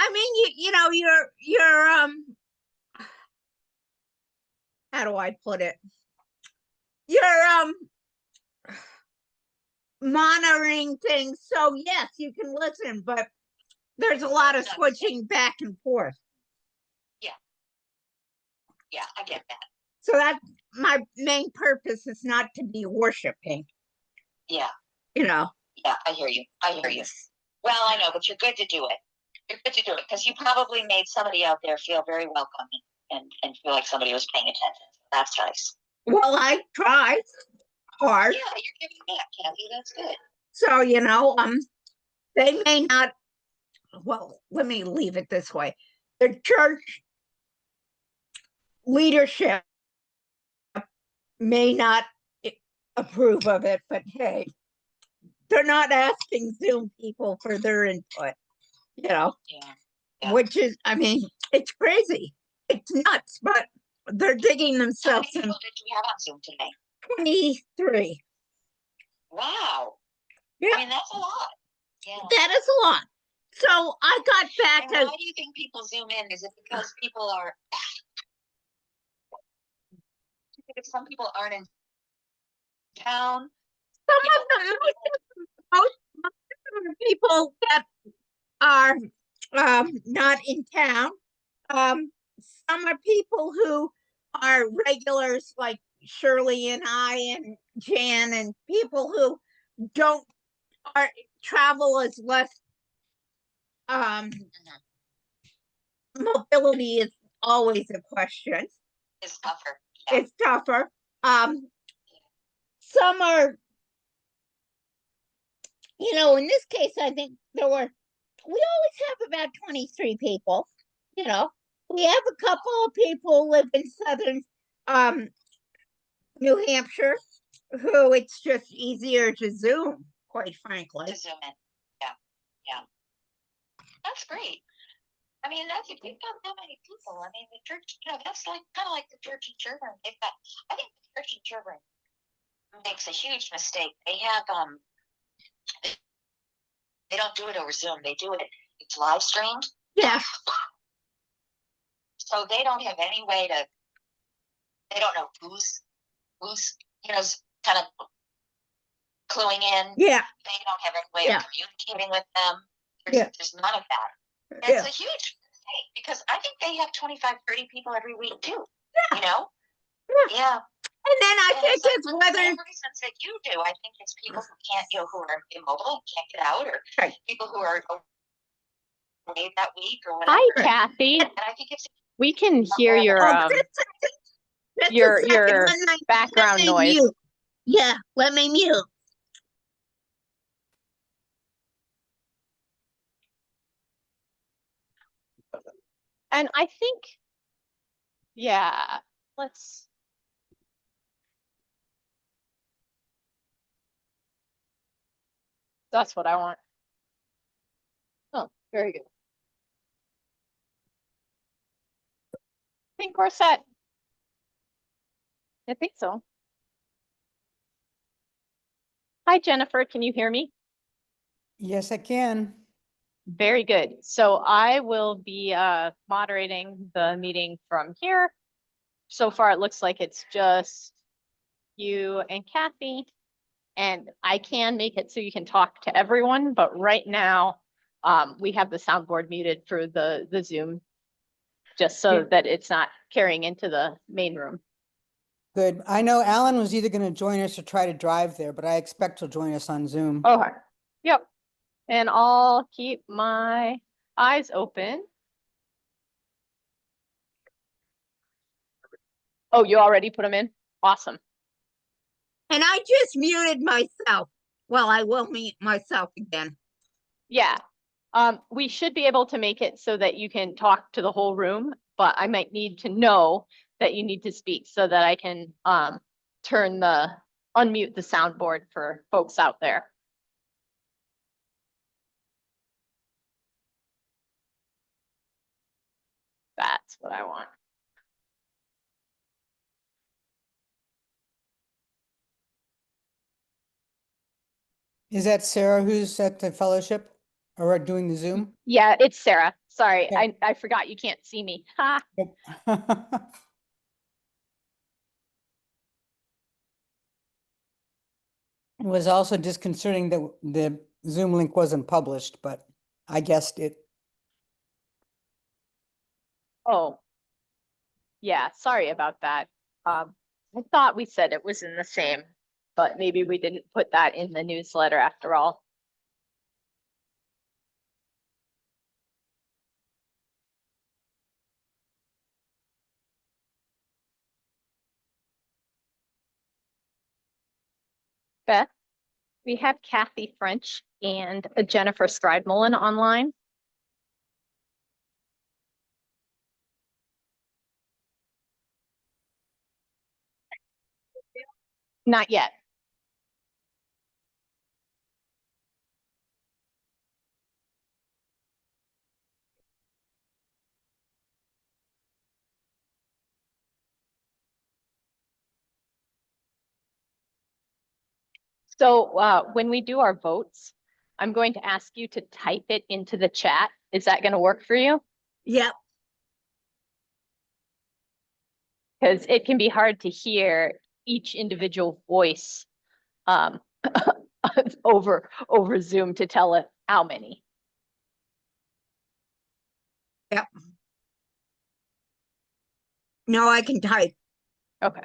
I mean, you're how do I put it? You're monitoring things. So yes, you can listen, but there's a lot of switching back and forth. Yeah. Yeah, I get that. So that my main purpose is not to be worshiping. Yeah. Yeah, I hear you. Well, I know, but you're good to do it. You're good to do it because you probably made somebody out there feel very welcome and feel like somebody was paying attention. That's nice. Well, I tried hard. Yeah, you're giving back, Kathy. That's good. So, they may not, well, let me leave it this way. The church leadership may not approve of it, but hey, they're not asking Zoom people for their input, Yeah. which is, I mean, it's crazy. It's nuts, but they're digging themselves in. How many people did you have on Zoom today? 23. Wow. Yeah. I mean, that's a lot. Yeah. That is a lot. So I got back. And why do you think people Zoom in? Is it because people are? Because some people aren't in town. Most of the people that are not in town. Some are people who are regulars like Shirley and I and Jan, and people who don't travel as less. Mobility is always a question. It's tougher. Yeah. It's tougher. Some are, in this case, I think we always have about 23 people. We have a couple of people who live in southern New Hampshire who it's just easier to Zoom, quite frankly. To Zoom in. Yeah. That's great. I mean, if you've got that many people, I mean, the church, that's kind of like the church in Sherburne. I think the church in Sherburne makes a huge mistake. They have, they don't do it over Zoom. They do it, it's live streamed. Yeah. So they don't have any way to, they don't know who's, kind of cluing in. Yeah. They don't have any way of communicating with them. There's none of that. It's a huge mistake because I think they have 25, 30 people every week too. Yeah. Yeah. And then I think it's whether the reasons that you do. I think it's people who can't, who are immobile and can't get out, or people who are away that week or whatever. Hi, Kathy. And I think it's we can hear your background noise. Mute. Yeah, let me mute. And I think, that's what I want. Oh, very good. I think we're set. I think so. Hi, Jennifer, can you hear me? Yes, I can. Very good. So I will be moderating the meeting from here. So far, it looks like it's just you and Kathy, and I can make it so you can talk to everyone. But right now, we have the soundboard muted for the Zoom, just so that it's not carrying into the main room. Good. I know Alan was either going to join us or try to drive there, but I expect he'll join us on Zoom. Okay. Yep. And I'll keep my eyes open. Oh, you already put them in? Awesome. And I just muted myself. Well, I will mute myself again. Yeah. We should be able to make it so that you can talk to the whole room, but I might need to know that you need to speak so that I can unmute the soundboard for folks out there. That's what I want. Is that Sarah who's at the fellowship or doing the Zoom? Yeah, it's Sarah. Sorry, Okay. I forgot you can't see me. Ha. It was also disconcerting that the Zoom link wasn't published, but I guessed it. Oh, yeah, sorry about that. I thought we said it was in the same, but maybe we didn't put that in the newsletter after all. Beth, we have Kathy French and Jennifer Stridemullen online. Not yet. So when we do our votes, I'm going to ask you to type it into the chat. Is that going to work for you? Yep. Because it can be hard to hear each individual voice um, over Zoom to tell it how many. Yep. No, I can type. Okay.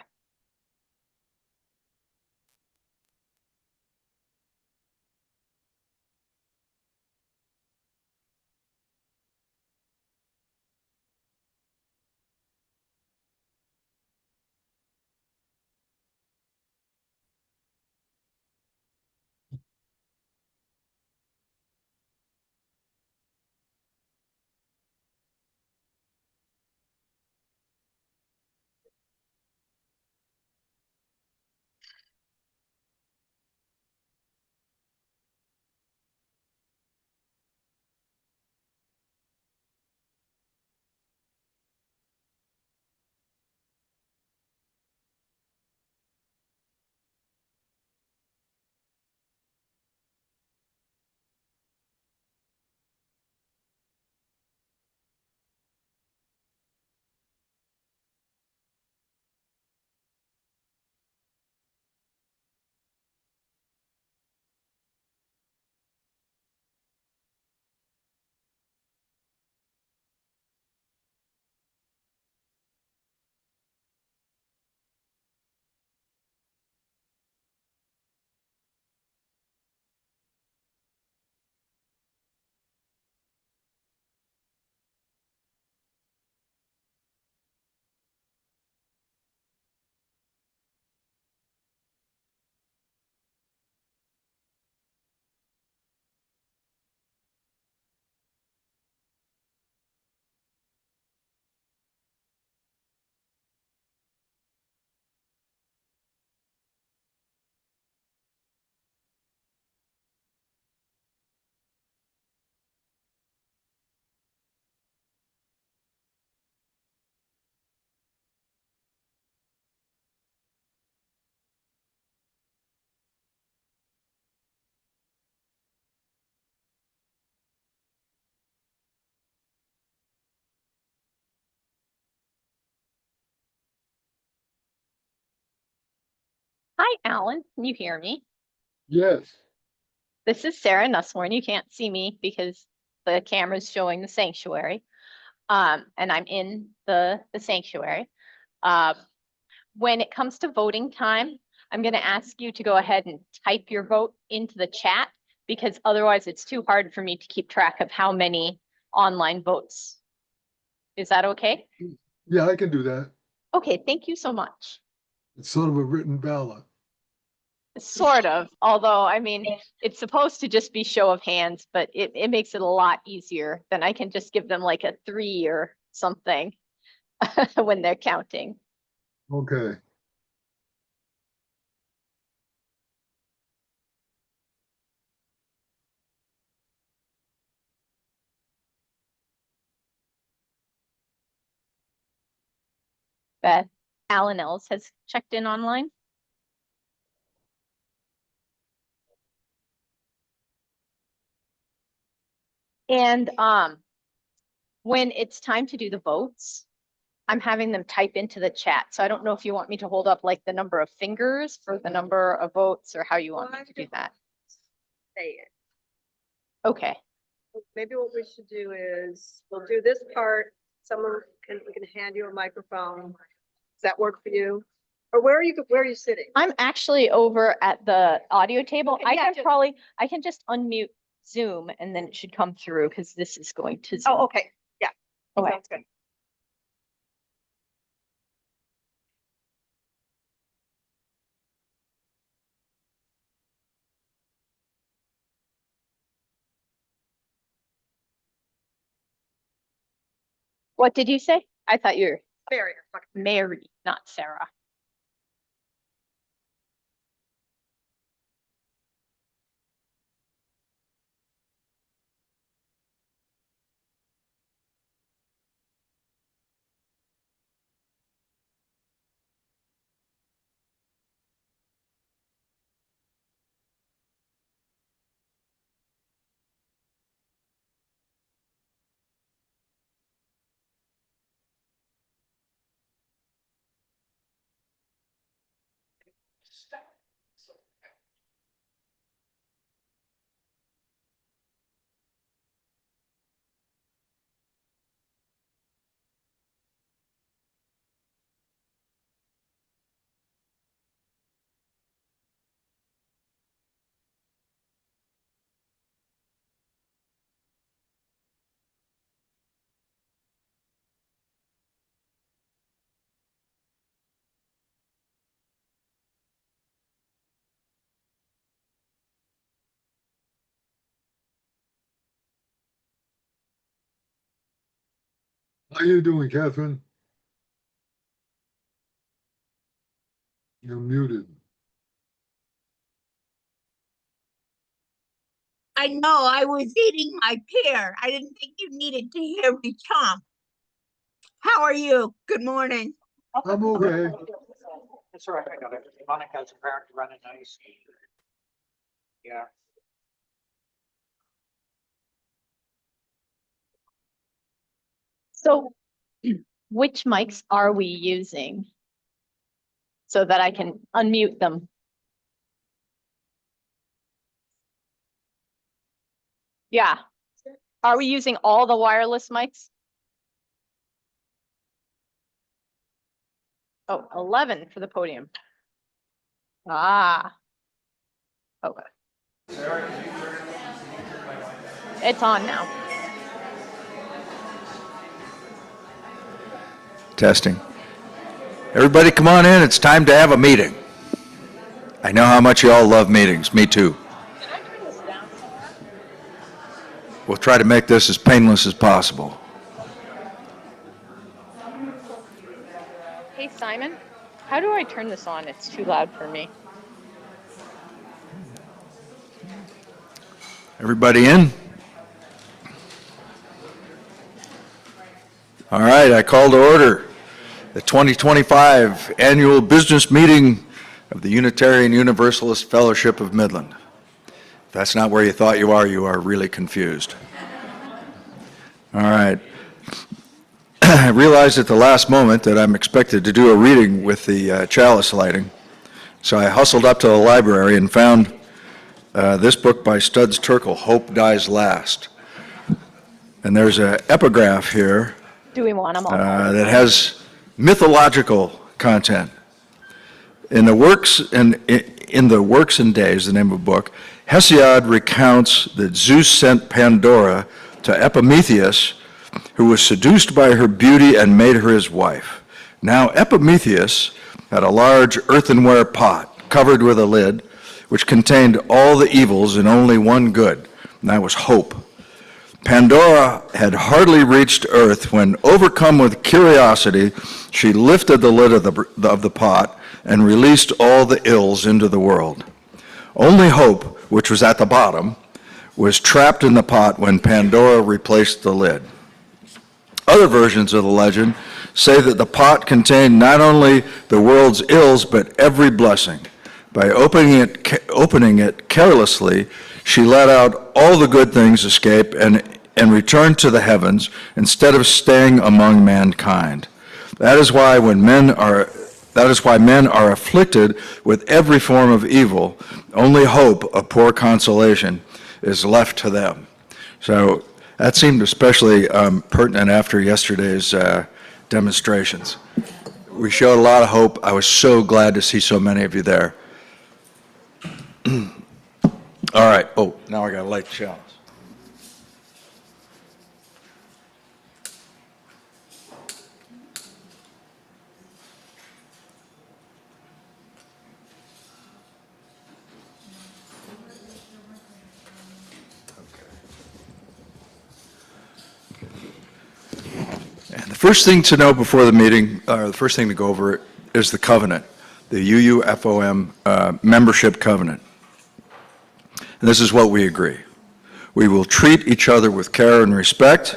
Hi, Alan. Can you hear me? Yes. This is Sarah Nussmore. You can't see me because the camera's showing the sanctuary. And I'm in the sanctuary. Uh, when it comes to voting time, I'm going to ask you to go ahead and type your vote into the chat because otherwise it's too hard for me to keep track of how many online votes. Is that okay? Yeah, I can do that. Okay, thank you so much. It's sort of a written ballot. Sort of, although I mean, it's supposed to just be show of hands, but it makes it a lot easier than I can just give them like a 3 or something when they're counting. Okay. Beth, Alan Ellis has checked in online. And when it's time to do the votes, I'm having them type into the chat. So I don't know if you want me to hold up like the number of fingers for the number of votes or how you want me to do that. Say it. Okay. Maybe what we should do is, we'll do this part, we can hand you a microphone. Does that work for you? Or where are you sitting? I'm actually over at the audio table. Okay, I yeah, I can just unmute Zoom and then it should come through because this is going to Zoom. Oh, okay, yeah, Okay. sounds good. What did you say? I thought you were Barrier. Mary, not Sarah. How you doing, Catherine? You're muted. I know, I was eating my pear. I didn't think you needed to hear me chomp. How are you? Good morning. I'm okay. That's all right, I got it. Monica's apparently running nice. Yeah. So which mics are we using? So that I can unmute them. Yeah. Are we using all the wireless mics? Oh, 11 for the podium. Ah. Okay. It's on now. Testing. Everybody come on in, it's time to have a meeting. I know how much you all love meetings, me too. Can I turn this down? We'll try to make this as painless as possible. Hey, Simon, how do I turn this on? It's too loud for me. Everybody in? All right, I call to order the 2025 Annual Business Meeting of the Unitarian Universalist Fellowship of Midland. If that's not where you thought you are really confused. All right. I realized at the last moment that I'm expected to do a reading with the chalice lighting, so I hustled up to the library and found this book by Studs Terkel, Hope Dies Last. And there's an epigraph here Do we want them all? that has mythological content. In the Works and Days, the name of the book, Hesiod recounts that Zeus sent Pandora to Epimetheus, who was seduced by her beauty and made her his wife. Now Epimetheus had a large earthenware pot covered with a lid, which contained all the evils and only one good, and that was hope. Pandora had hardly reached Earth when, overcome with curiosity, she lifted the lid of the pot and released all the ills into the world. Only Hope, which was at the bottom, was trapped in the pot when Pandora replaced the lid. Other versions of the legend say that the pot contained not only the world's ills, but every blessing. By opening it carelessly, she let out all the good things escape, and and return to the heavens instead of staying among mankind. That is why men are afflicted with every form of evil. Only hope of poor consolation is left to them. So that seemed especially pertinent after yesterday's demonstrations. We showed a lot of hope. I was so glad to see so many of you there. All right. Oh, now I got to light the chalice. And the first thing to know before the meeting, or the first thing to go over, is the covenant, the UUFOM membership covenant. And this is what we agree. We will treat each other with care and respect,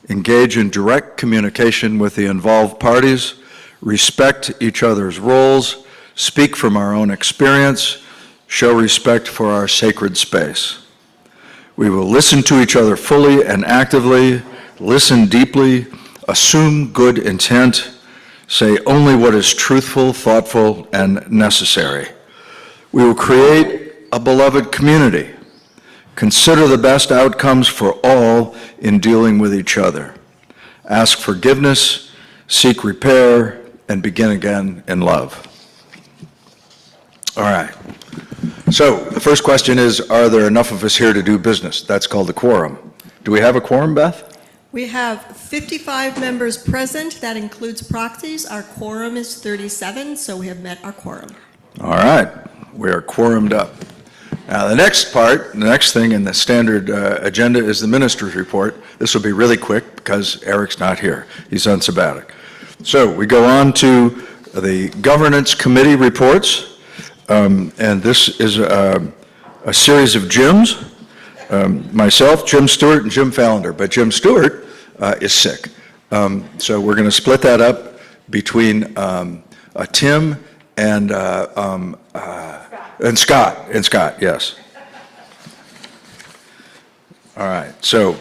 engage in direct communication with the involved parties, respect each other's roles, speak from our own experience, show respect for our sacred space. We will listen to each other fully and actively, listen deeply, assume good intent, say only what is truthful, thoughtful, and necessary. We will create a beloved community. Consider the best outcomes for all in dealing with each other. Ask forgiveness, seek repair, and begin again in love. All right. So the first question is, are there enough of us here to do business? That's called a quorum. Do we have a quorum, Beth? We have 55 members present. That includes proxies. Our quorum is 37, so we have met our quorum. All right. We are quorumed up. Now, the next thing in the standard agenda is the minister's report. This will be really quick because Eric's not here. He's on sabbatic. So we go on to the governance committee reports, and this is a series of Jims. Myself, Jim Stewart, and Jim Fallender, but Jim Stewart is sick. So we're going to split that up between Tim and Scott, yes. All right, so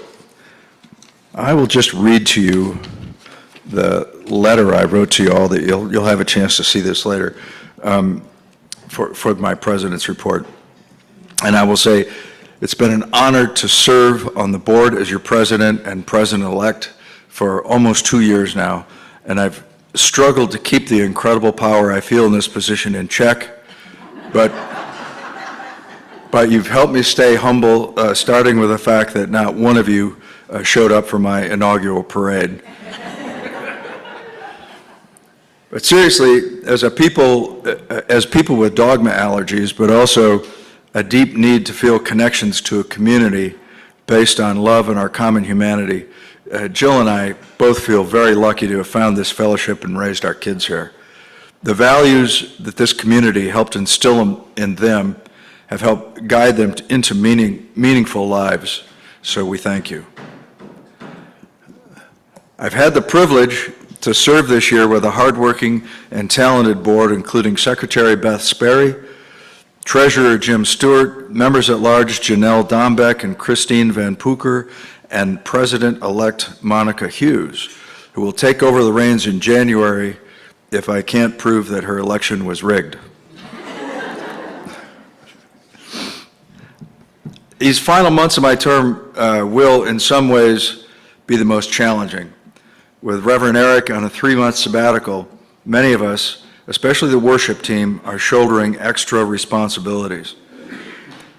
I will just read to you the letter I wrote to you all, that you'll have a chance to see this later, for my president's report. And I will say, it's been an honor to serve on the board as your president and president-elect for almost 2 years now, and I've struggled to keep the incredible power I feel in this position in check, but you've helped me stay humble, starting with the fact that not one of you showed up for my inaugural parade. But seriously, as people with dogma allergies, but also a deep need to feel connections to a community based on love and our common humanity, Jill and I both feel very lucky to have found this fellowship and raised our kids here. The values that this community helped instill in them have helped guide them into meaningful lives, so we thank you. I've had the privilege to serve this year with a hardworking and talented board, including Secretary Beth Sperry, Treasurer Jim Stewart, members-at-large Janelle Dombeck and Christine Van Pooker, and President-elect Monica Hughes, who will take over the reins in January if I can't prove that her election was rigged. These final months of my term will, in some ways, be the most challenging. With Reverend Eric on a 3-month sabbatical, many of us, especially the worship team, are shouldering extra responsibilities.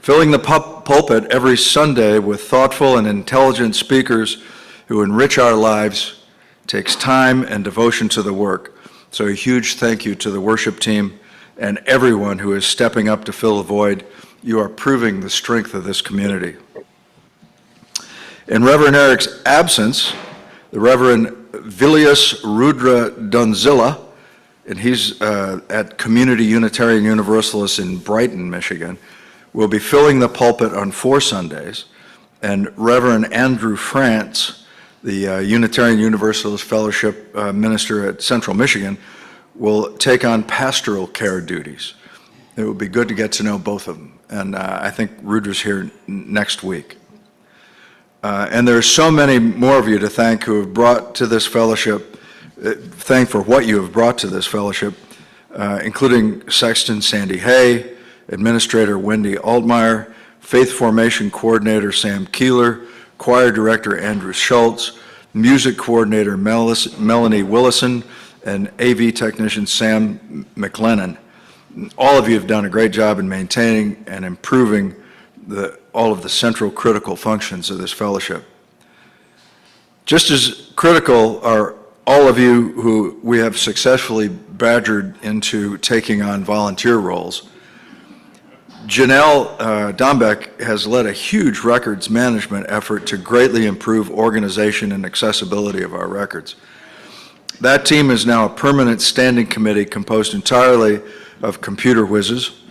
Filling the pulpit every Sunday with thoughtful and intelligent speakers who enrich our lives takes time and devotion to the work. So a huge thank you to the worship team and everyone who is stepping up to fill the void. You are proving the strength of this community. In Reverend Eric's absence, the Reverend Vilius Rudra Dunzilla, and he's at Community Unitarian Universalist in Brighton, Michigan, will be filling the pulpit on 4 Sundays, and Reverend Andrew France, the Unitarian Universalist Fellowship minister at Central Michigan, will take on pastoral care duties. It would be good to get to know both of them, and I think Rudra's here next week. And there are so many more of you to thank who have brought to this fellowship, thank for what you have brought to this fellowship, including Sexton Sandy Hay, Administrator Wendy Altmeyer, Faith Formation Coordinator Sam Keeler, Choir Director Andrew Schultz, Music Coordinator Melanie Willison, and AV Technician Sam McLennan. All of you have done a great job in maintaining and improving all of the central critical functions of this fellowship. Just as critical are all of you who we have successfully badgered into taking on volunteer roles. Janelle Dombeck has led a huge records management effort to greatly improve organization and accessibility of our records. That team is now a permanent standing committee composed entirely of computer whizzes.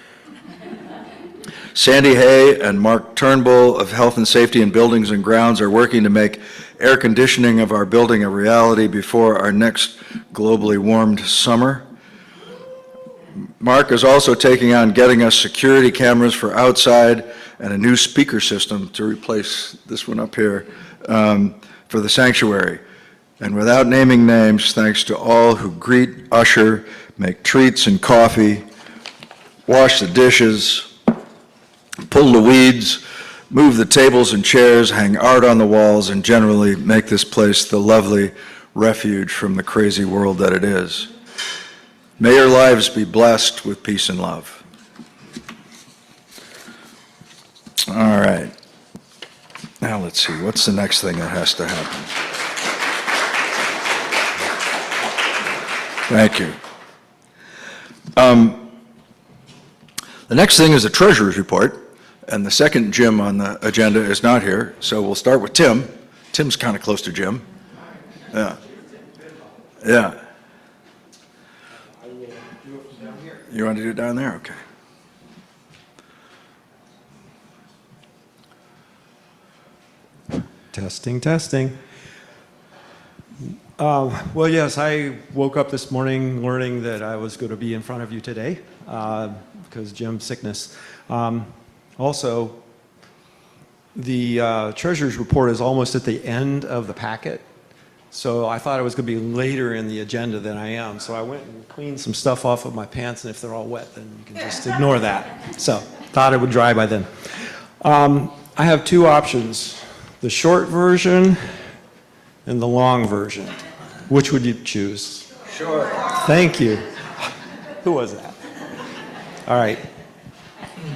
Sandy Hay and Mark Turnbull of Health and Safety in Buildings and Grounds are working to make air conditioning of our building a reality before our next globally warmed summer. Mark is also taking on getting us security cameras for outside and a new speaker system to replace this one up here for the sanctuary. And without naming names, thanks to all who greet, usher, make treats and coffee, wash the dishes, pull the weeds, move the tables and chairs, hang art on the walls, and generally make this place the lovely refuge from the crazy world that it is. May your lives be blessed with peace and love. All right. Now let's see, what's the next thing that has to happen? Thank you. The next thing is the treasurer's report, and the second Jim on the agenda is not here, so we'll start with Tim. Tim's kind of close to Jim. Yeah. Yeah. You want to do it down there? Okay. Testing, testing. Well, yes, I woke up this morning learning that I was going to be in front of you today because Jim's sickness. Also, the treasurer's report is almost at the end of the packet. So I thought it was going to be later in the agenda than I am. So I went and cleaned some stuff off of my pants, and if they're all wet, then you can just ignore that. So thought it would dry by then. I have two options, the short version and the long version. Which would you choose? Sure. Thank you. Who was that? All right.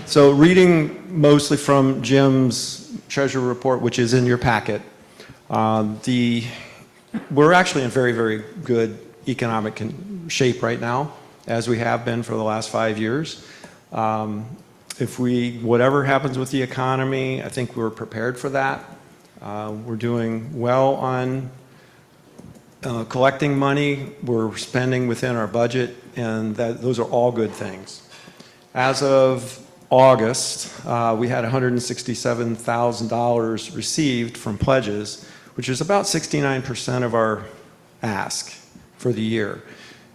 So reading mostly from Jim's treasurer report, which is in your packet, we're actually in very, very good economic shape right now, as we have been for the last 5 years. Whatever happens with the economy, I think we're prepared for that. We're doing well on collecting money. We're spending within our budget, and those are all good things. As of August, we had $167,000 received from pledges, which is about 69% of our ask for the year,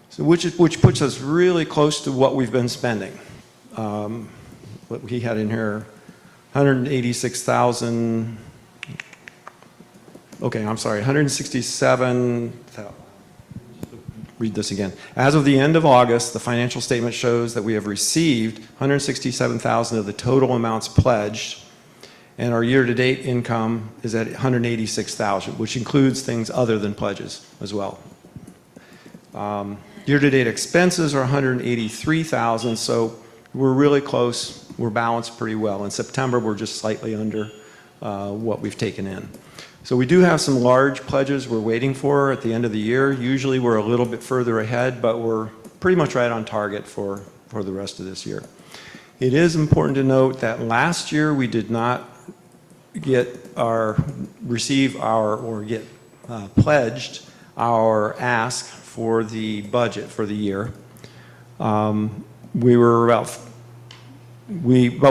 so which puts us really close to what we've been spending. What he had in here, 186,000. Okay, I'm sorry, 167,000. Read this again. As of the end of August, the financial statement shows that we have received 167,000 of the total amounts pledged, and our year-to-date income is at 186,000, which includes things other than pledges as well. Year-to-date expenses are 183,000, so we're really close. We're balanced pretty well. In September, we're just slightly under what we've taken in. So we do have some large pledges we're waiting for at the end of the year. Usually we're a little bit further ahead, but we're pretty much right on target for the rest of this year. It is important to note that last year we did not pledged our ask for the budget for the year. But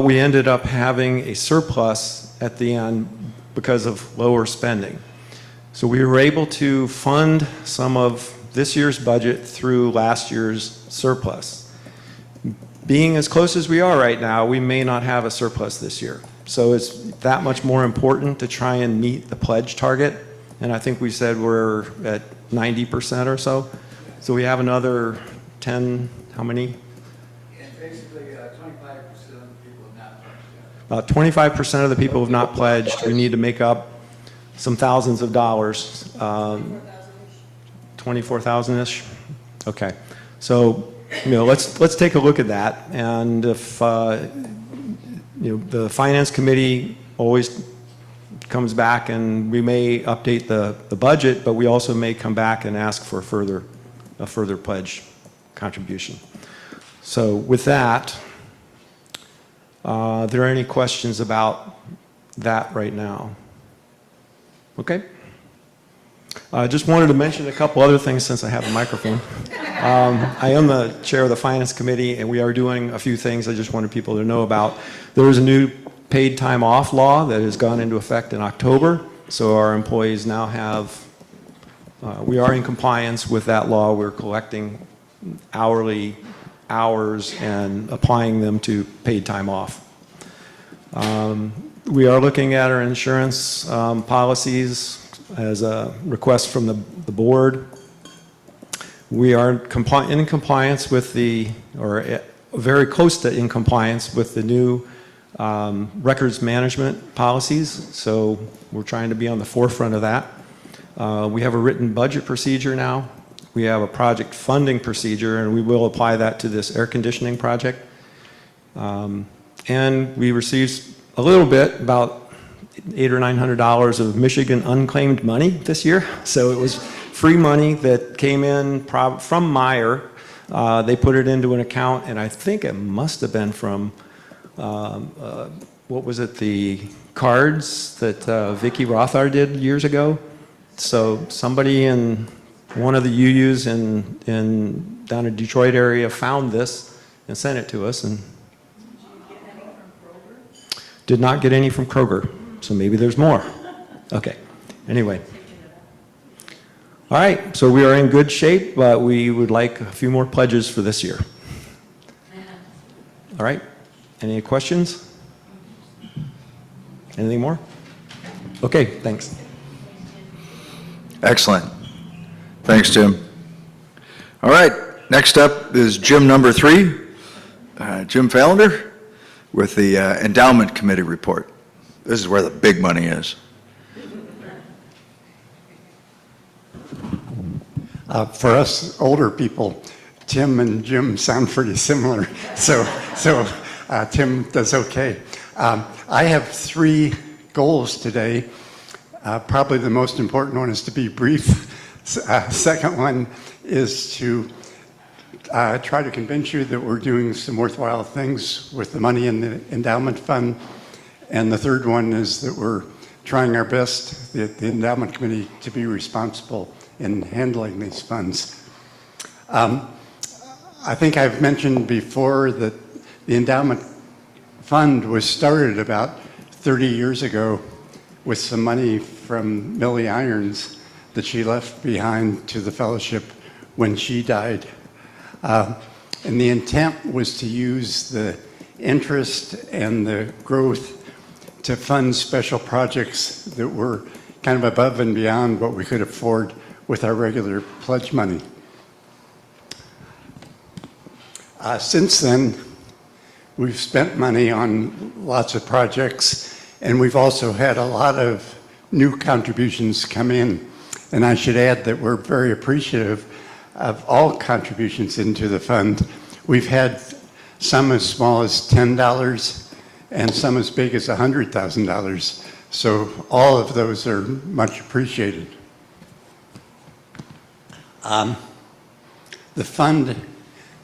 we ended up having a surplus at the end because of lower spending. So we were able to fund some of this year's budget through last year's surplus. Being as close as we are right now, we may not have a surplus this year. So it's that much more important to try and meet the pledge target. And I think we said we're at 90% or so. So we have another 10, how many? Basically, 25% of the people have not pledged yet. About 25% of the people have not pledged. We need to make up some thousands of dollars. 24,000-ish? Okay. So, let's take a look at that. And if, the Finance Committee always comes back, and we may update the budget, but we also may come back and ask for a further pledge contribution. So with that, are there any questions about that right now? Okay. I just wanted to mention a couple other things since I have a microphone. I am the chair of the Finance Committee, and we are doing a few things I just wanted people to know about. There is a new paid time off law that has gone into effect in October, so our employees now have, we are in compliance with that law. We're collecting hourly hours and applying them to paid time off. We are looking at our insurance policies as a request from the board. We are in compliance with or very close to in compliance with the new records management policies, so we're trying to be on the forefront of that. We have a written budget procedure now. We have a project funding procedure, and we will apply that to this air conditioning project. And we received a little bit, about $800 or $900 of Michigan unclaimed money this year. So it was free money that came in from Meyer. They put it into an account, and I think it must have been from, what was it, the cards that Vicki Rothar did years ago. So somebody in one of the UUs down in Detroit area found this and sent it to us. And did not get any from Kroger. So maybe there's more. Okay. Anyway. All right. So we are in good shape, but we would like a few more pledges for this year. All right. Any questions? Anything more? Okay. Thanks. Excellent. Thanks, Jim. All right. Next up is Jim number 3, Jim Fallender, with the Endowment Committee report. This is where the big money is. For us older people, Tim and Jim sound pretty similar, so Tim does okay. I have 3 goals today. Probably the most important one is to be brief. Second one is to try to convince you that we're doing some worthwhile things with the money in the endowment fund. And the third one is that we're trying our best, the endowment committee, to be responsible in handling these funds. I think I've mentioned before that the endowment fund was started about 30 years ago with some money from Millie Irons that she left behind to the fellowship when she died. And the intent was to use the interest and the growth to fund special projects that were kind of above and beyond what we could afford with our regular pledge money. Since then, we've spent money on lots of projects, and we've also had a lot of new contributions come in. And I should add that we're very appreciative of all contributions into the fund. We've had some as small as $10 and some as big as $100,000. So all of those are much appreciated. The fund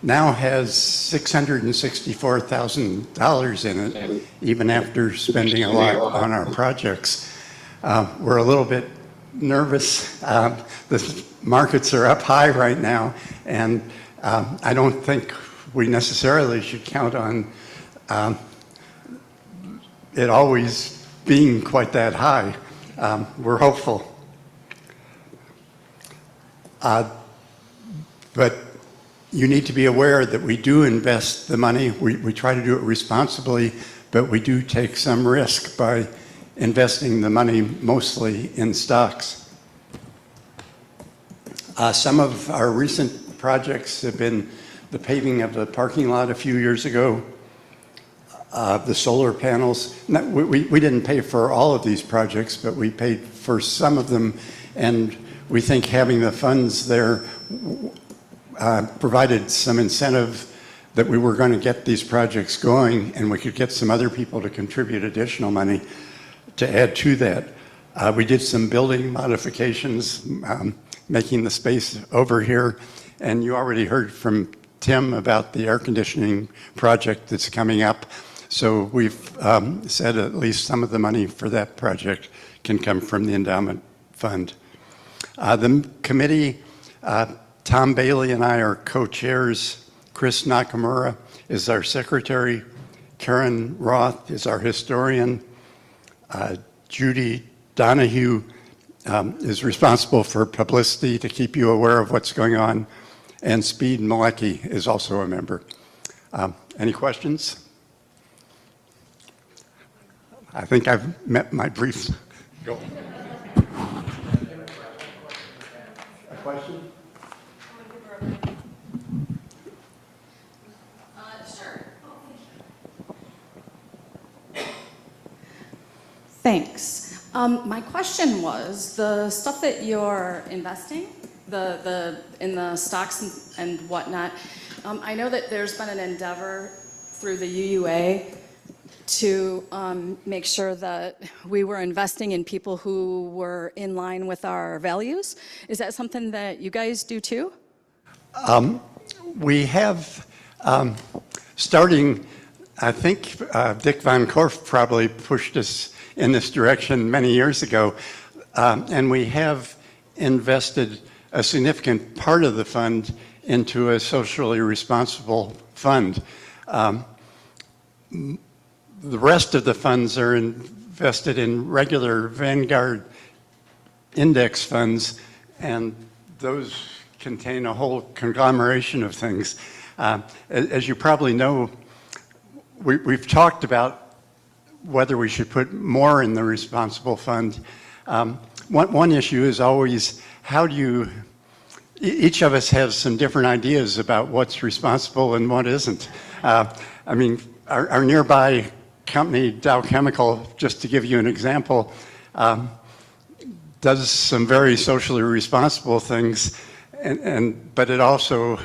now has $664,000 in it, even after spending a lot on our projects. We're a little bit nervous. The markets are up high right now, and I don't think we necessarily should count on it always being quite that high. We're hopeful. But you need to be aware that we do invest the money. We try to do it responsibly, but we do take some risk by investing the money mostly in stocks. Some of our recent projects have been the paving of the parking lot a few years ago, the solar panels. We didn't pay for all of these projects, but we paid for some of them, and we think having the funds there provided some incentive that we were going to get these projects going, and we could get some other people to contribute additional money to add to that. We did some building modifications, making the space over here, and you already heard from Tim about the air conditioning project that's coming up. So we've said at least some of the money for that project can come from the endowment fund. The committee, Tom Bailey and I are co-chairs. Chris Nakamura is our secretary. Karen Roth is our historian. Judy Donahue is responsible for publicity to keep you aware of what's going on. And Speed Malecki is also a member. Any questions? I think I've met my brief goal. A question? Sure. Thanks. My question was, the stuff that you're investing, in the stocks and whatnot, I know that there's been an endeavor through the UUA to make sure that we were investing in people who were in line with our values. Is that something that you guys do too? We have, starting, I think Dick Van Korf probably pushed us in this direction many years ago, and we have invested a significant part of the fund into a socially responsible fund. The rest of the funds are invested in regular Vanguard index funds, and those contain a whole conglomeration of things. As you probably know, we've talked about whether we should put more in the responsible fund. One issue is always, how do you, each of us has some different ideas about what's responsible and what isn't. I mean, our nearby company, Dow Chemical, just to give you an example, does some very socially responsible things, but it also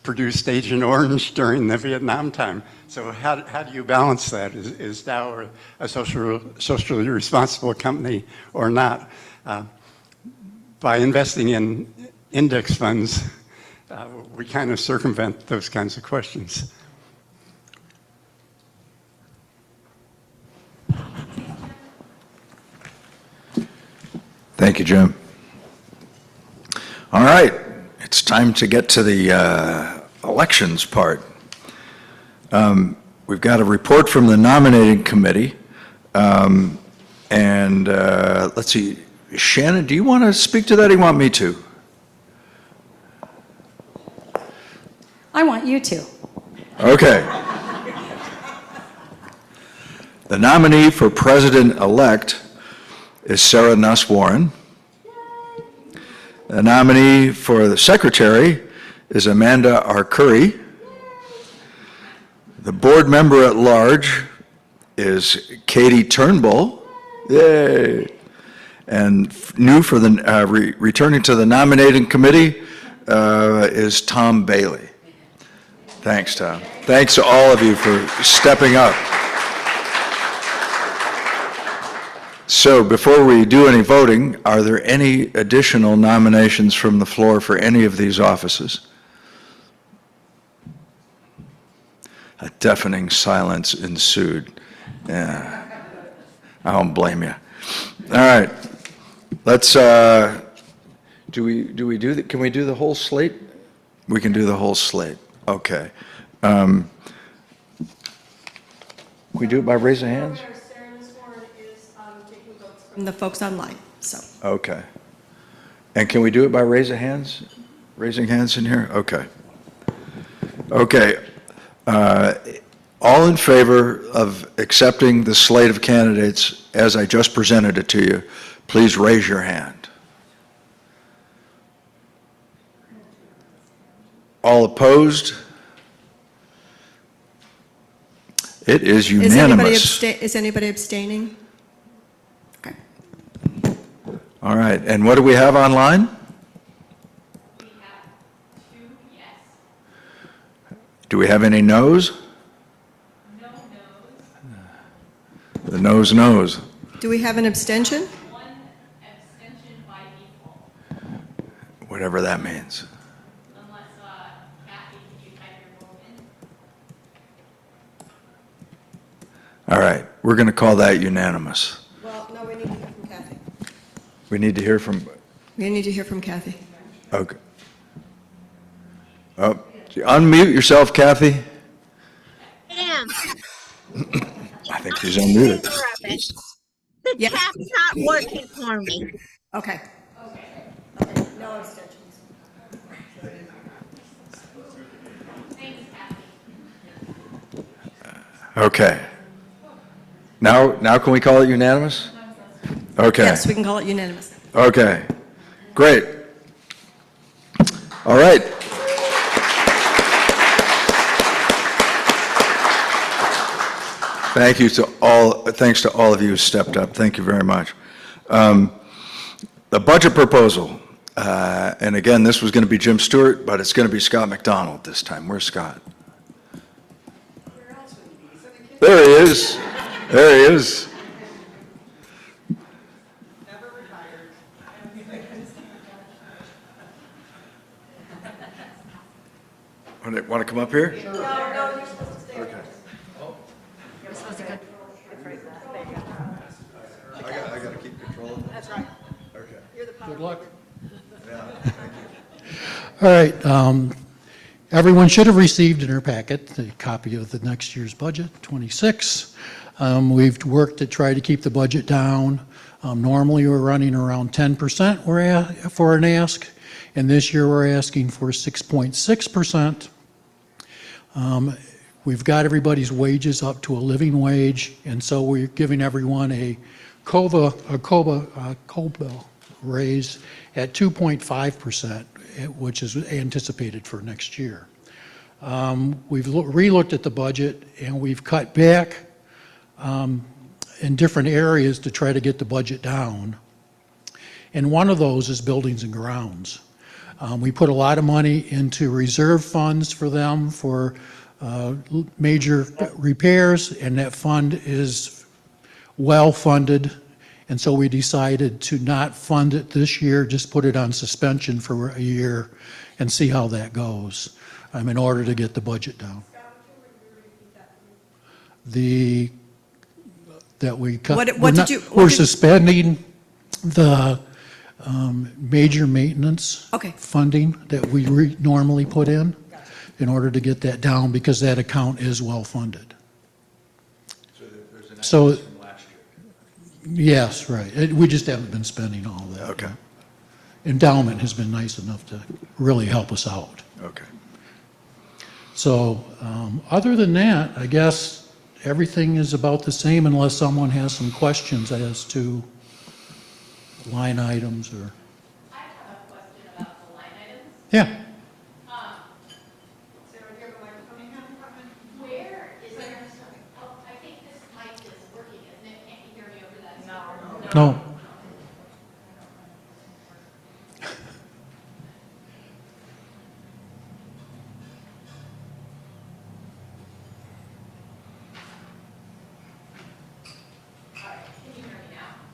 produced Agent Orange during the Vietnam time. So how do you balance that? Is Dow a socially responsible company or not? By investing in index funds, we kind of circumvent those kinds of questions. Thank you, Jim. All right, it's time to get to the elections part. We've got a report from the nominating committee. Let's see, Shannon, do you want to speak to that or do you want me to? I want you to. Okay. The nominee for president-elect is Sarah Nuss Warren. The nominee for the secretary is Amanda Arcuri. The board member at large is Katie Turnbull. Yay! And new for the returning to the nominating committee is Tom Bailey. Thanks, Tom. Thanks to all of you for stepping up. So before we do any voting, are there any additional nominations from the floor for any of these offices? A deafening silence ensued. Yeah, I don't blame you. All right, let's. Can we do the whole slate? We can do the whole slate. Okay. We do it by raise of hands? From the folks online, so. Okay. And can we do it by raise of hands? Raising hands in here? Okay. Okay. All in favor of accepting the slate of candidates as I just presented it to you, please raise your hand. All opposed? It is unanimous. Is anybody abstaining? Okay. All right, and what do we have online? We have 2 yes. Do we have any no's? No no's. The no's knows. Do we have an abstention? 1 abstention by default. Whatever that means. Unless, Kathy, did you type your vote in? All right, we're going to call that unanimous. Well, no, we need to hear from Kathy. We need to hear from, We need to hear from Kathy. okay. Oh, unmute yourself, Kathy. Damn. I think she's unmuted. The Yeah. tap's not working for me. Okay. No abstentions. Okay. Now can we call it unanimous? Okay. Yes, we can call it unanimous. Okay. Great. All right. Thanks to all of you who stepped up. Thank you very much. The budget proposal, and again, this was going to be Jim Stewart, but it's going to be Scott McDonald this time. Where's Scott? There he is. There he is. Never retired. Want to come up here? No, you're supposed to stay. Okay. I got to keep control of That's right. Okay. You're the power. Good luck. Yeah. All right. Everyone should have received in their packet a copy of the next year's budget, 26. We've worked to try to keep the budget down. Normally, we're running around 10% for an ask, and this year we're asking for 6.6%. We've got everybody's wages up to a living wage, and so we're giving everyone a COBA raise at 2.5%, which is anticipated for next year. We've re-looked at the budget, and we've cut back in different areas to try to get the budget down. And one of those is buildings and grounds. We put a lot of money into reserve funds for them for major repairs, and that fund is well funded. And so we decided to not fund it this year, just put it on suspension for a year and see how that goes in order to get the budget down. That we cut. What did you- We're suspending the major maintenance funding that we normally put in order to get that down, because that account is well funded. So yes, right. We just haven't been spending all that. Okay. Endowment has been nice enough to really help us out. Okay. So other than that, I guess everything is about the same unless someone has some questions as to line items or. I have a question about the line items. Yeah. Where is there, oh, I think this mic is working, isn't it? Can't you hear me over that? No.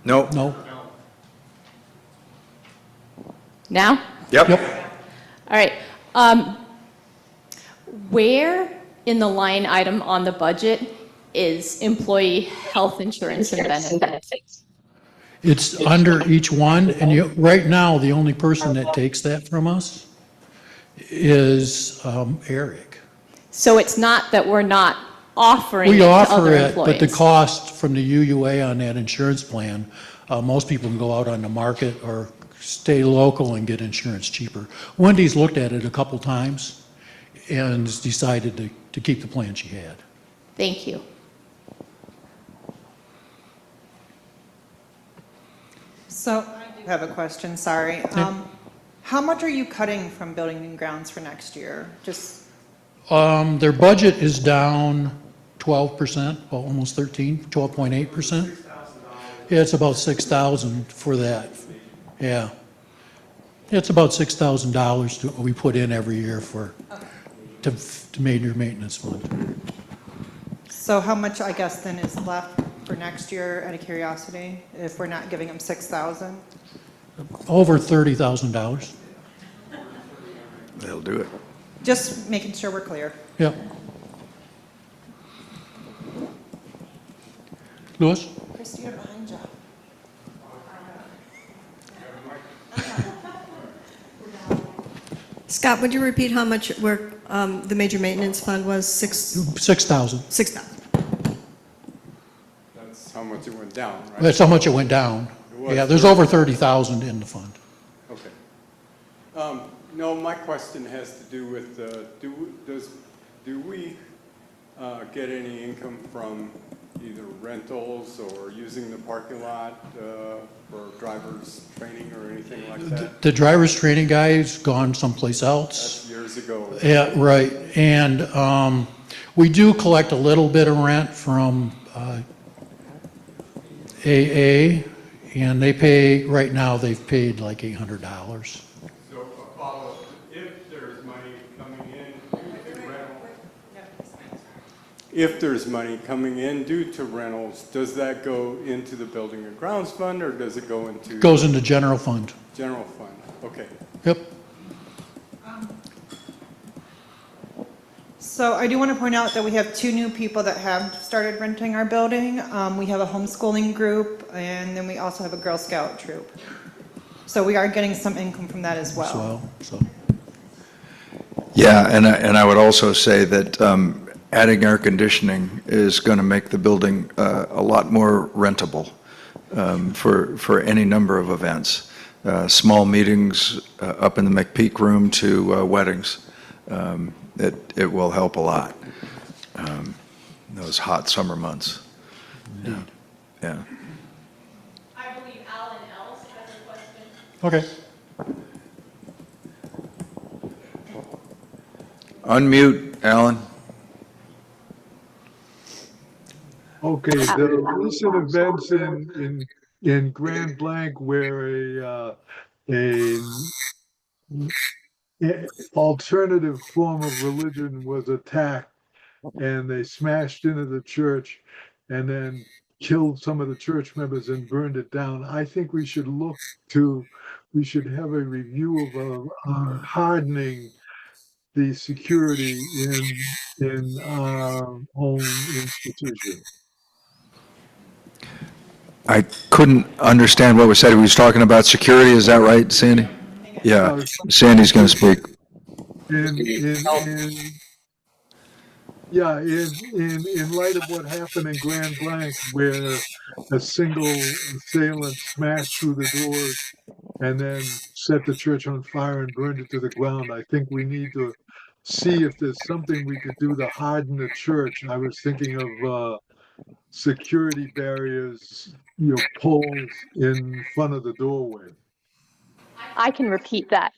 No. No. Now? Yep. All right. Where in the line item on the budget is employee health insurance and benefits? It's under each one, and right now, the only person that takes that from us is Eric. So it's not that we're not offering it We to offer other it, but the employees? cost from the UUA on that insurance plan, most people can go out on the market or stay local and get insurance cheaper. Wendy's looked at it a couple times and has decided to keep the plan she had. Thank you. So I do have a question, sorry. How much are you cutting from building and grounds for next year? Just, Their budget is down 12%, well, almost 12.8%. Yeah, it's about 6,000 for that. Yeah. It's about $6,000 we put in every year to major maintenance fund. so how much, I guess, then is left for next year, out of curiosity, if we're not giving them 6,000? Over $30,000. They'll do it. Just making sure we're clear. Yep. Louis? Christina, behind you. Scott, would you repeat how much the major maintenance fund was? 6,000. 6,000. That's how much it went down, right? That's how much it went down. was Yeah, there's over 30,000 in the fund. Okay. No, my question has to do with, do we get any income from either rentals or using the parking lot for drivers training or anything like that? The driver's training guy's gone someplace else. That's years ago. Yeah, right. And we do collect a little bit of rent from AA, and they pay, right now, they've paid like $800. So a follow-up, if there's money coming in due to rental, if there's money coming in due to rentals, does that go into the building and grounds fund or does it go into? Goes into general fund. General fund, okay. Yep. So I do want to point out that we have 2 new people that have started renting our building. We have a homeschooling group, and then we also have a Girl Scout troop. So we are getting some income from that as well. Yeah, and I would also say that adding air conditioning is going to make the building a lot more rentable for any number of events. Small meetings up in the McPeak room to weddings. It will help a lot. Those hot summer months. Yeah. Yeah. I believe Alan Ellis has a question. Okay. Unmute, Alan. Okay, the recent events in Grand Blanc where a alternative form of religion was attacked and they smashed into the church and then killed some of the church members and burned it down. I think we should have a review of hardening the security in our own institution. I couldn't understand what was said. He was talking about security, is that right, Sandy? Yeah, Sandy's going to speak. In light of what happened in Grand Blanc, where a single assailant smashed through the doors and then set the church on fire and burned it to the ground, I think we need to see if there's something we could do to harden the church. I was thinking of security barriers, poles in front of the doorway. I can repeat that.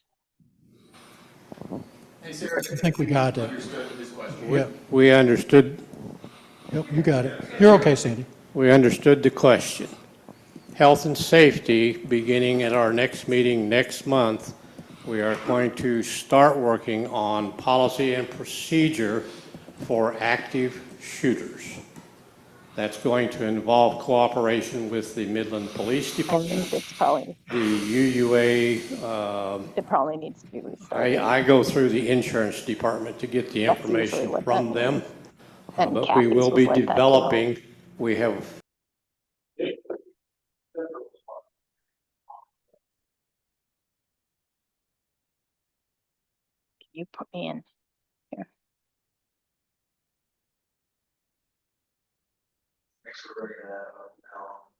I think we got it. Yep. We understood. Yep, you got it. You're okay, Sandy. We understood the question. Health and safety, beginning at our next meeting next month, we are going to start working on policy and procedure for active shooters. That's going to involve cooperation with the Midland Police Department, the UUA. It probably needs to be restarted. I go through the insurance department to get the information from them, but we will be developing, we have. Can you put me in here? Thanks for bringing that up, Al.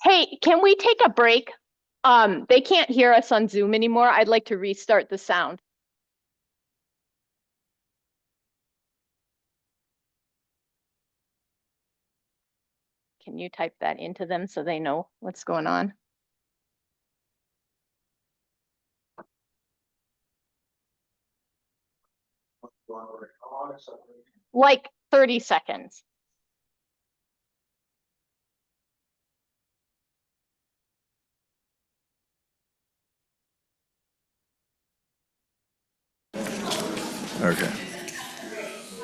Hey, can we take a break? They can't hear us on Zoom anymore. I'd like to restart the sound. Can you type that into them so they know what's going on? Like 30 seconds. Okay.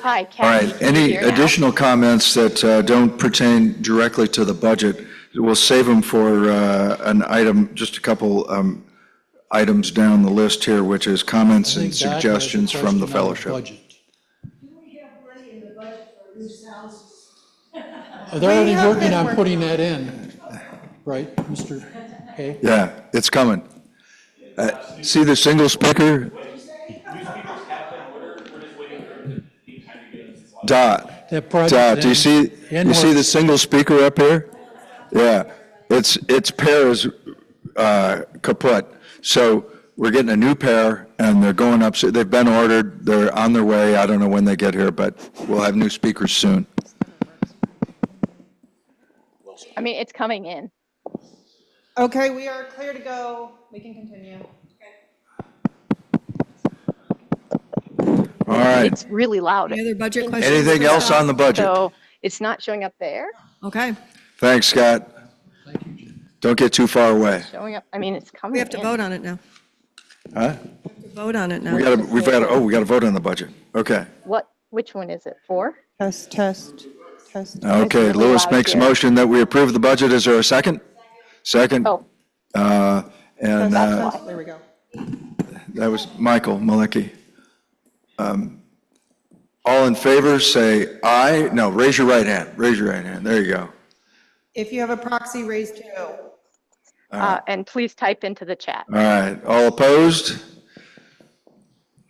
Hi, All Kathy. right, Can you any hear now? additional comments that don't pertain directly to the budget? We'll save them for an item, just a couple items down the list here, which is comments I and think Doc has a suggestions from the question on fellowship. budget. They're already working on putting that in, right, Mr. Hay? Yeah, it's coming. See the single speaker? Dot, That project do you see the works. single speaker up here? Yeah, its pair is kaput. So we're getting a new pair, and they're going up. They've been ordered. They're on their way. I don't know when they get here, but we'll have new speakers soon. I mean, it's coming in. Okay, we are clear to go. We can continue. All right. It's really loud. Any other budget questions? Anything for else Scott? on the budget? So it's not showing up there. Okay, Thanks, Scott. Don't get too far away. Showing up. I mean, it's coming we have to in. vote on it now. Huh? Vote on it now. We got to vote on the budget. Okay. Which one is it for? Test, test, test. Okay, really Lewis loud makes a here. motion that we approve the budget. Is there a second? Second? Oh. And There we go. that was Michael Malecki. All in favor, say aye. No, raise your right hand. Raise your right hand. There you go. If you have a proxy, raise 2. And please type into the chat. All right, all opposed?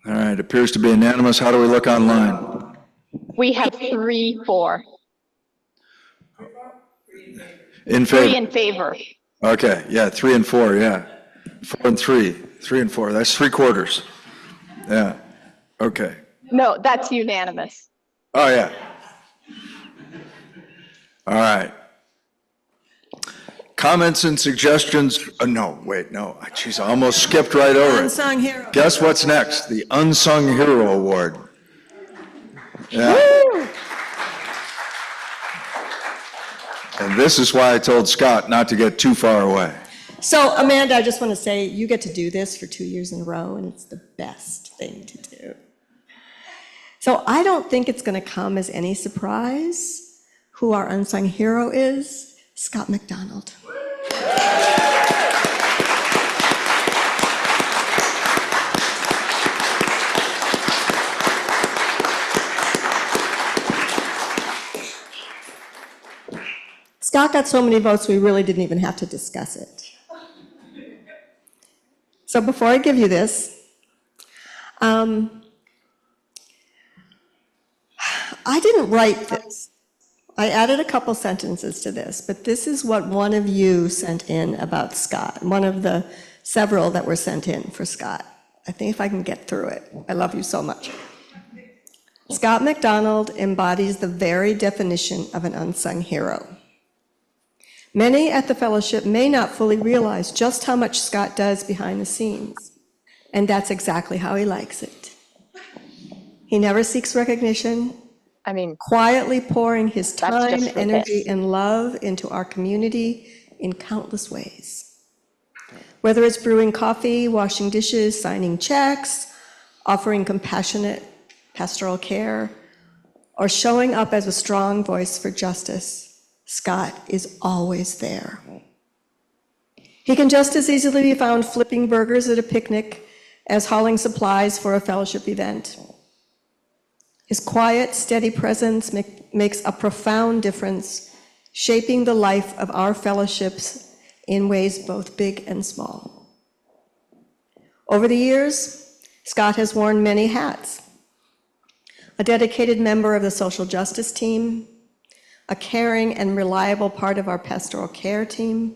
All right, appears to be unanimous. How do we look online? We have 3, 4. In 3 favor? in favor. Okay, yeah, 3 and 4, yeah. 4 and 3, 3 and 4, that's 3/4. Yeah, okay. No, that's unanimous. Oh, yeah. All right. Comments and suggestions, no, wait, no, jeez, I almost skipped right over it. Unsung hero. Guess what's next? The Unsung Hero Award. Yeah. And this is why I told Scott not to get too far away. So Amanda, I just want to say, you get to do this for 2 years in a row, and it's the best thing to do. So I don't think it's going to come as any surprise who our unsung hero is, Scott McDonald. Scott got so many votes, we really didn't even have to discuss it. So before I give you this, I didn't write this. I added a couple sentences to this, but this is what one of you sent in about Scott, one of the several that were sent in for Scott. I think if I can get through it. I love you so much. Scott McDonald embodies the very definition of an unsung hero. Many at the fellowship may not fully realize just how much Scott does behind the scenes, and that's exactly how he likes it. He never seeks recognition, quietly pouring his time, energy, and love into our community in countless ways. Whether it's brewing coffee, washing dishes, signing checks, offering compassionate pastoral care, or showing up as a strong voice for justice, Scott is always there. He can just as easily be found flipping burgers at a picnic as hauling supplies for a fellowship event. His quiet, steady presence makes a profound difference, shaping the life of our fellowships in ways both big and small. Over the years, Scott has worn many hats. A dedicated member of the social justice team, a caring and reliable part of our pastoral care team,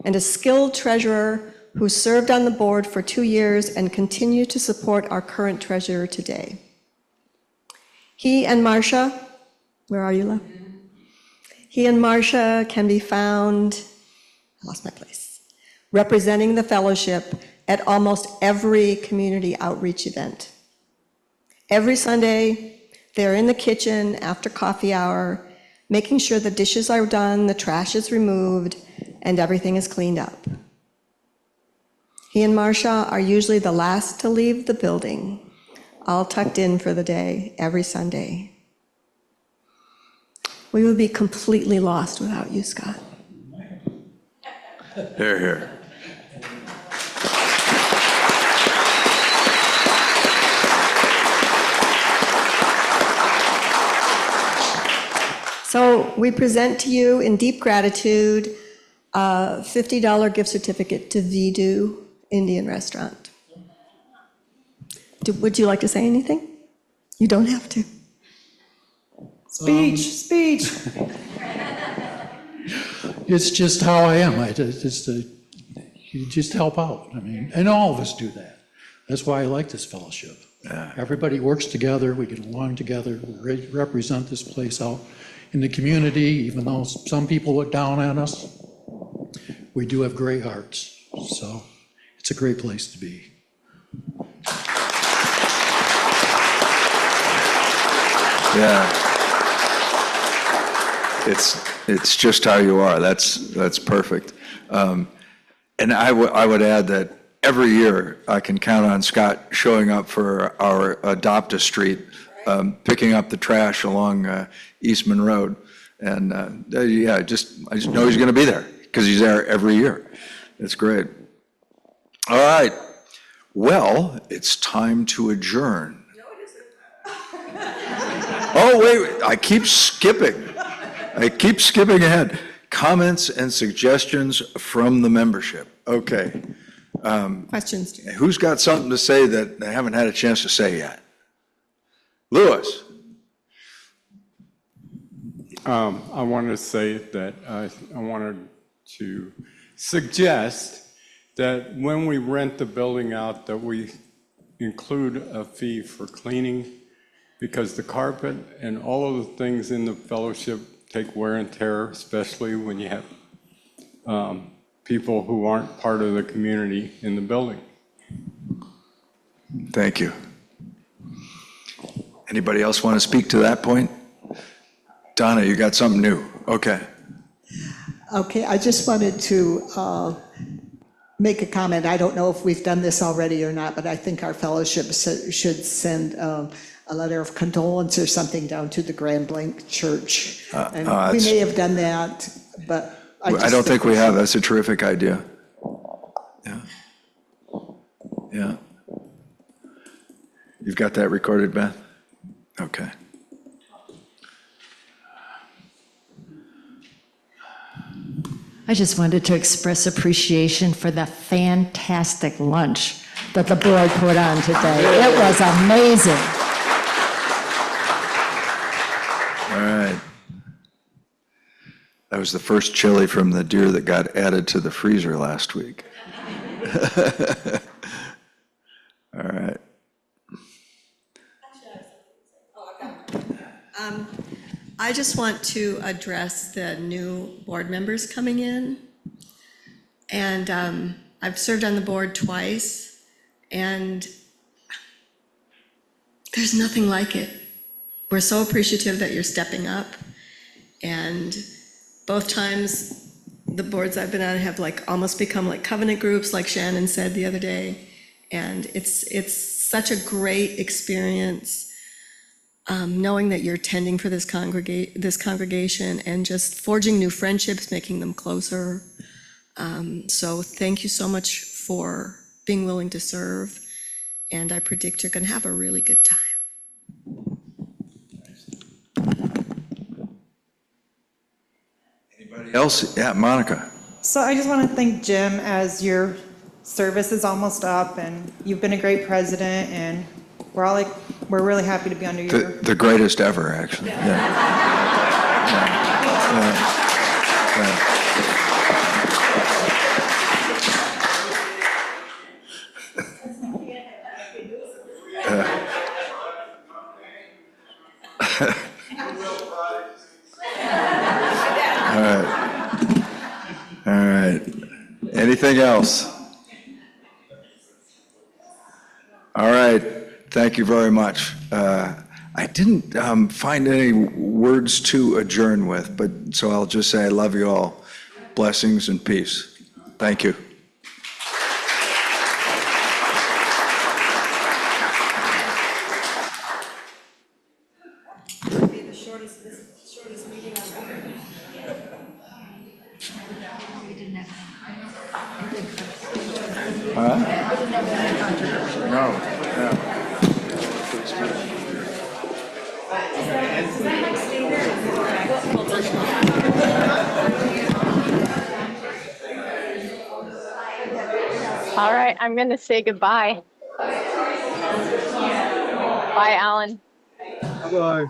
and a skilled treasurer who served on the board for 2 years and continued to support our current treasurer today. He and Marcia, where are you, love? He and Marcia can be found, I lost my place, representing the fellowship at almost every community outreach event. Every Sunday, they're in the kitchen after coffee hour, making sure the dishes are done, the trash is removed, and everything is cleaned up. He and Marcia are usually the last to leave the building, all tucked in for the day, every Sunday. We would be completely lost without you, Scott. Here, here. So we present to you in deep gratitude a $50 gift certificate to Vidu Indian Restaurant. Would you like to say anything? You don't have to. Speech. It's just how I am. You just help out. I mean, and all of us do that. That's why I like this fellowship. Everybody works together, we get along together, we represent this place out in the community, even though some people look down on us. We do have great hearts, so it's a great place to be. Yeah. It's just how you are. That's perfect. And I would add that every year I can count on Scott showing up for our Adopt-A Street, picking up the trash along Eastman Road. And yeah, I just know he's going to be there because he's there every year. It's great. All right. Well, it's time to adjourn. Oh, wait, I keep skipping ahead. Comments and suggestions from the membership. Okay. Questions? Who's got something to say that they haven't had a chance to say yet? Lewis. I wanted to say that I wanted to suggest that when we rent the building out, that we include a fee for cleaning, because the carpet and all of the things in the fellowship take wear and tear, especially when you have people who aren't part of the community in the building. Thank you. Anybody else want to speak to that point? Donna, you got something new. Okay. Okay, I just wanted to make a comment. I don't know if we've done this already or not, but I think our fellowship should send a letter of condolence or something down to the Grand Blanc Church. And we may have done that, but I don't think we have. That's a terrific idea. Yeah. Yeah. You've got that recorded, Beth? Okay. I just wanted to express appreciation for the fantastic lunch that the board put on today. It was amazing. All right. That was the first chili from the deer that got added to the freezer last week. All right. I just want to address the new board members coming in. And I've served on the board twice, and there's nothing like it. We're so appreciative that you're stepping up. And both times the boards I've been on have almost become like covenant groups, like Shannon said the other day. And it's such a great experience. Knowing that you're tending for this congregation and just forging new friendships, making them closer. So thank you so much for being willing to serve, and I predict you're going to have a really good time. Anybody else? Yeah, Monica. So I just want to thank Jim, as your service is almost up, and you've been a great president, and we're really happy to be under your... The greatest ever, actually. Yeah. All right. All right. Anything else? All right. Thank you very much. I didn't find any words to adjourn with, but so I'll just say I love you all. Blessings and peace. Thank you. All right, I'm going to say goodbye. Bye, Alan. Bye-bye.